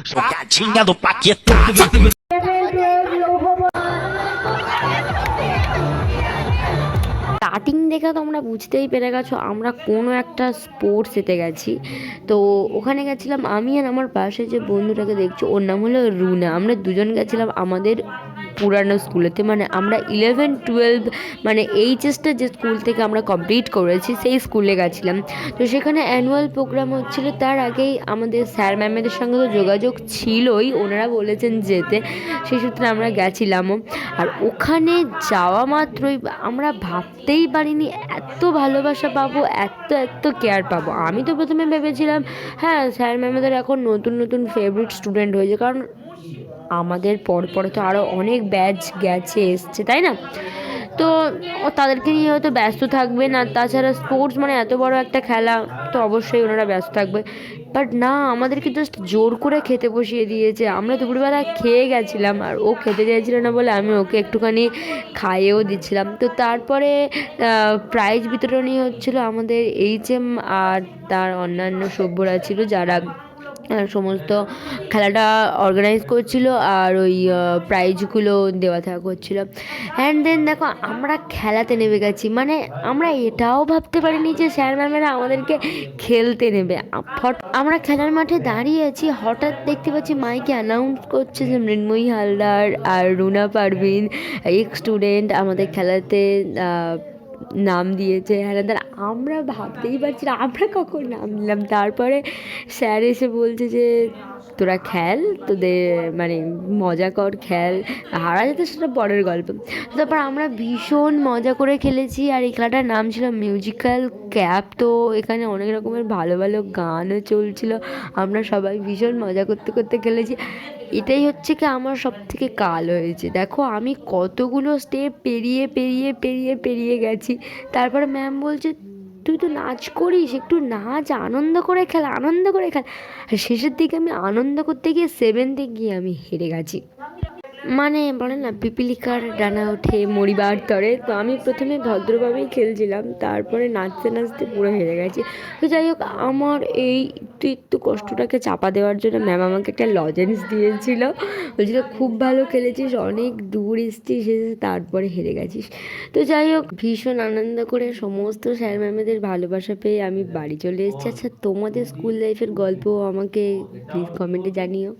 Jogadinha do Paquetá. Starting দেখে তোমরা বুঝতেই পেরে গেছো আমরা কোনো একটা স্পোর্টস এতে গেছি। তো ওখানে গেছিলাম আমি আর আমার পাশে যে বন্ধুটাকে দেখছো ওর নাম হলো রুনা। আমরা দুজন গেছিলাম আমাদের পুরানো স্কুলেতে, মানে আমরা 11-12 মানে এইচএসটা যে স্কুল থেকে আমরা কমপ্লিট করেছি সেই স্কুলে গেছিলাম। তো সেখানে অ্যানুয়াল প্রোগ্রাম হচ্ছিলো, তার আগেই আমাদের স্যার ম্যামেদের সঙ্গে তো যোগাযোগ ছিলই, ওনারা বলেছেন যেতে, সেই সূত্রে আমরা গেছিলামও। আর ওখানে যাওয়া মাত্রই আমরা ভাবতেই পারিনি এত ভালোবাসা পাবো, এত এত কেয়ার পাবো। আমি তো প্রথমে ভেবেছিলাম হ্যাঁ স্যার ম্যামেদের এখন নতুন নতুন ফেভারিট স্টুডেন্ট হয়েছে, কারণ আমাদের পরে তো আরও অনেক ব্যাচ গেছে এসছে, তাই না? তো তাদেরকে নিয়ে হয়তো ব্যস্ত থাকবে না, তাছাড়া স্পোর্টস মানে এত বড় একটা খেলা, তো অবশ্যই ওনারা ব্যস্ত থাকবে। বাট না, আমাদেরকে জাস্ট জোর করে খেতে বসিয়ে দিয়েছে। আমরা দুপুরবেলা খেয়ে গেছিলাম আর ও খেতে চাইছিল না বলে আমি ওকে একটুখানি খাইয়েও দিচ্ছিলাম। তো তারপরে প্রাইজ বিতরণী হচ্ছিল, আমাদের এইচএম আর তার অন্যান্য সভ্যরা ছিল যারা সমস্ত খেলাটা অর্গানাইজ করছিল আর ওই প্রাইজগুলো দেওয়া থাকা করছিল। অ্যান্ড দেন দেখো আমরা খেলাতে নেমে গেছি, মানে আমরা এটাও ভাবতে পারিনি যে স্যার ম্যামেরা আমাদেরকে খেলতে নেবে। আমরা খেলার মাঠে দাঁড়িয়ে আছি, হঠাৎ দেখতে পাচ্ছি মাইকে অ্যানাউন্স করছে যে মৃন্ময়ী হালদার আর রুনা পারভিন এক্স স্টুডেন্ট আমাদের খেলাতে নাম দিয়েছে। হ্যাঁ, আমরা ভাবতেই পারছি না আমরা কখন নাম নিলাম। তারপরে স্যার এসে বলছে যে তোরা খেল, তোদের মানে মজা কর, খেল, হারা যেতে সেটা পরের গল্প। তারপর আমরা ভীষণ মজা করে খেলেছি আর এই খেলাটার নাম ছিল মিউজিক্যাল ক্যাপ। তো এখানে অনেক রকমের ভালো ভালো গানও চলছিল, আমরা সবাই ভীষণ মজা করতে করতে খেলেছি। এটাই হচ্ছে কি আমার সব থেকে কাল হয়েছে। দেখো আমি কতগুলো স্টেপ পেরিয়ে পেরিয়ে পেরিয়ে পেরিয়ে গেছি। তারপরে ম্যাম বলছে তুই তো নাচ করিস, একটু নাচ, আনন্দ করে খেল, আনন্দ করে খেল। আর শেষের দিকে আমি আনন্দ করতে গিয়ে সেভেন্থে গিয়ে আমি হেরে গেছি। মানে বলে না পিপিলিকার ডানা ওঠে মরিবার তরে, তো আমি প্রথমে ভদ্রভাবেই খেলছিলাম, তারপরে নাচতে নাচতে পুরো হেরে গেছি। তো যাই হোক আমার এই একটু একটু কষ্টটাকে চাপা দেওয়ার জন্য ম্যাম আমাকে একটা লজেন্স দিয়েছিল, বলছিল খুব ভালো খেলেছিস, অনেক দূর এসেছিস, এসে তারপরে হেরে গেছিস। তো যাই হোক ভীষণ আনন্দ করে সমস্ত স্যার ম্যামেদের ভালোবাসা পেয়ে আমি বাড়ি চলে এসেছি। আচ্ছা তোমাদের স্কুল লাইফের গল্প আমাকে প্লিজ কমেন্টে জানিও।